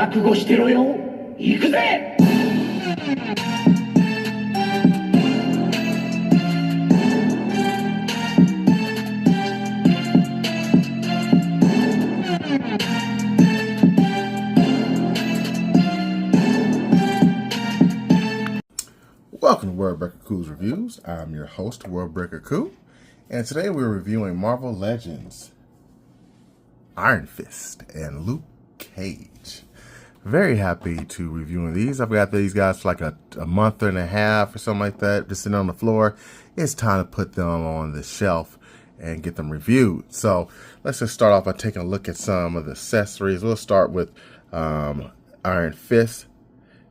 覚悟してろよ。行くぜ。Welcome to Worldbreaker Coo's Reviews. I'm your host, Worldbreaker Coo, and today we're reviewing Marvel Legends, Iron Fist, and Luke Cage. Very happy to reviewing these. I've got these guys for like a month and a half or something like that, just sitting on the floor. It's time to put them on the shelf and get them reviewed. So let's just start off by taking a look at some of the accessories. We'll start with Iron Fist.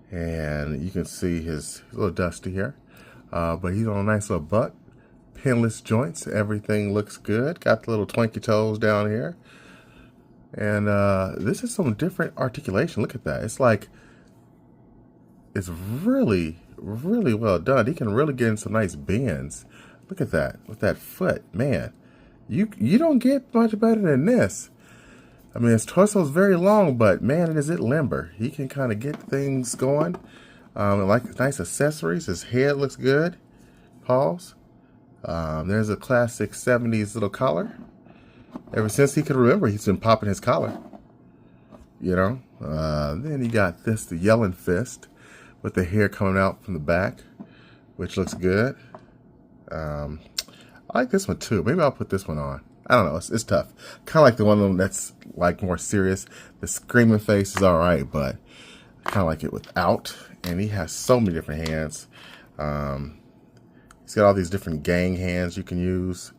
And you can see his a little dusty here, but he's on a nice little butt. Pinless joints, everything looks good. Got the little twinky toes down here. And this is some different articulation. Look at that. It's like, it's really, really well done. He can really get in some nice bends. Look at that, with that foot. Man, you don't get much better than this. I mean, his torso is very long, but man, is it limber. He can kind of get things going. Like nice accessories. His head looks good. Paws. There's a classic 70s little collar. Ever since he could remember, he's been popping his collar. You know. Then you got this, the Yelling Fist, with the hair coming out from the back, which looks good. I like this one too. Maybe I'll put this one on. I don't know. It's tough. Kind of like the one of them that's like more serious. The Screaming Face is all right, but kind of like it without. And he has so many different hands. He's got all these different gang hands you can use.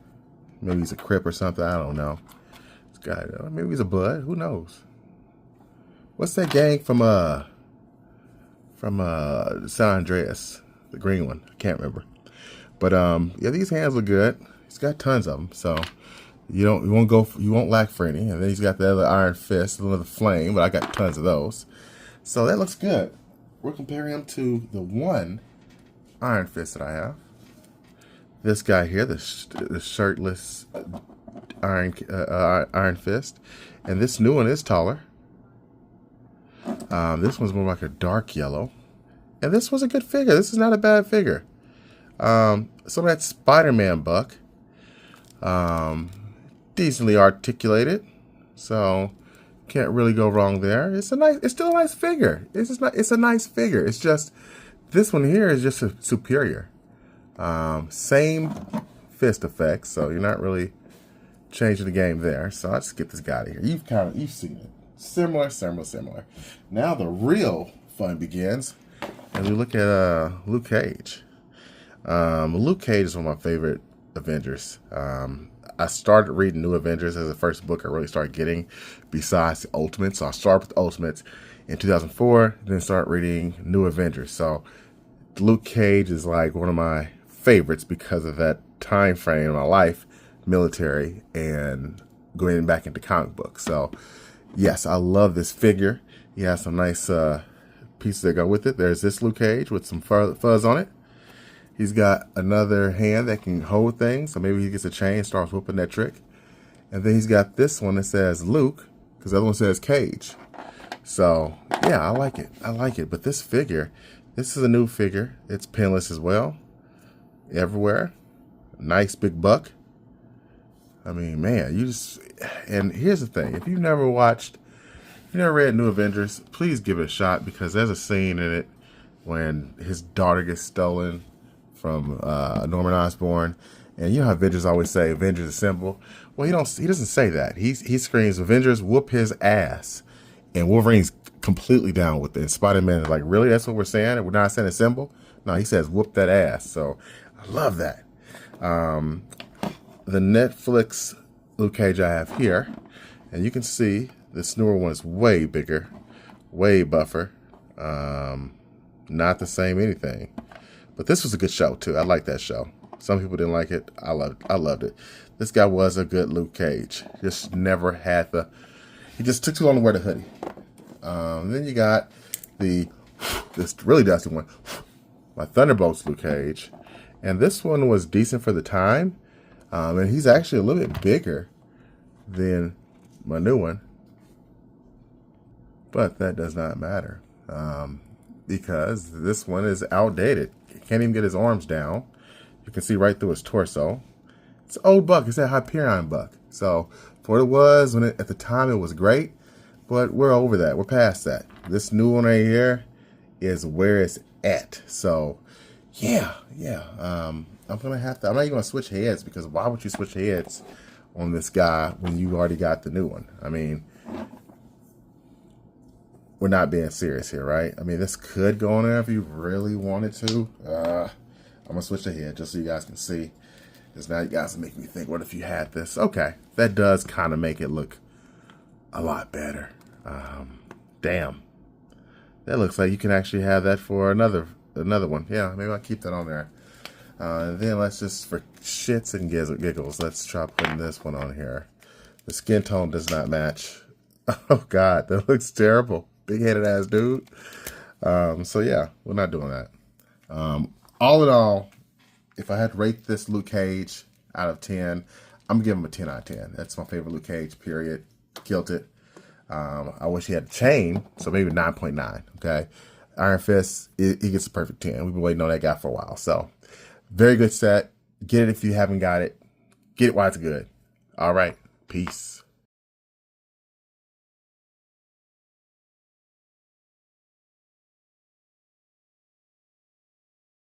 Maybe he's a Crip or something. I don't know. He's got maybe he's a Blood. Who knows? What's that gang from San Andreas? The green one. I can't remember. But yeah, these hands look good. He's got tons of them. So. You won't lack for any. And then he's got the other Iron Fist, another Flame, but I got tons of those. So that looks good. We're comparing him to the one Iron Fist that I have. This guy here, the shirtless Iron Fist. And this new one is taller. This one's more like a dark yellow. And this was a good figure. This is not a bad figure. So that Spider-Man buck. Decently articulated, so can't really go wrong there. It's still a nice figure. It's a nice figure. It's just this one here is just a superior. Same fist effect, so you're not really changing the game there. So let's get this guy out of here. You've seen it. Similar. Now the real fun begins, and we look at Luke Cage. Luke Cage is one of my favorite Avengers. I started reading New Avengers as the first book I really started getting besides the Ultimates. So I started with the Ultimates in 2004, then started reading New Avengers. So Luke Cage is like one of my favorites because of that time frame in my life, military, and going back into comic books. So yes, I love this figure. He has some nice pieces that go with it. There's this Luke Cage with some fuzz on it. He's got another hand that can hold things, so maybe he gets a chain and starts whooping that trick. And then he's got this one that says Luke, because the other one says Cage. So, yeah, I like it. But this figure, this is a new figure. It's pinless as well. Everywhere. Nice big buck. I mean, man, and here's the thing. If you've never read New Avengers, please give it a shot, because there's a scene in it when his daughter gets stolen from Norman Osborn, and you know how Avengers always say Avengers Assemble. Well, he doesn't say that. He screams Avengers whoop his ass, and Wolverine's completely down with it. And Spider-Man is like, really? That's what we're saying? We're not saying assemble? No, he says whoop that ass. So I love that. The Netflix Luke Cage I have here, and you can see this newer one is way bigger, way buffer. Not the same anything. But this was a good show, too. I like that show. Some people didn't like it. I loved it. This guy was a good Luke Cage. Just never had he just took too long to wear the hoodie. Then you got this really dusty one, my Thunderbolts Luke Cage. And this one was decent for the time. And he's actually a little bit bigger than my new one. But that does not matter because this one is outdated. Can't even get his arms down. You can see right through his torso. It's an old buck. It's that Hyperion buck. So for what it was at the time, it was great. But we're over that. We're past that. This new one right here is where it's at. So yeah. I'm gonna have to. I'm not even gonna switch heads because why would you switch heads on this guy when you already got the new one? I mean, we're not being serious here, right? I mean, this could go on there if you really wanted to. I'm gonna switch the head just so you guys can see. Because now you guys are making me think, what if you had this? Okay, that does kind of make it look a lot better. Damn. That looks like you can actually have that for another one. Yeah, maybe I'll keep that on there. And then let's just, for shits and giggles, let's try putting this one on here. The skin tone does not match. Oh, God, that looks terrible. Big-headed ass dude. So, yeah, we're not doing that. All in all, if I had to rate this Luke Cage out of 10, I'm going to give him a 10 out of 10. That's my favorite Luke Cage, period. Killed it. I wish he had a chain, so maybe 9.9, okay? Iron Fist, he gets a perfect 10. We've been waiting on that guy for a while. So, very good set. Get it if you haven't got it. Get it while it's good. All right. Peace.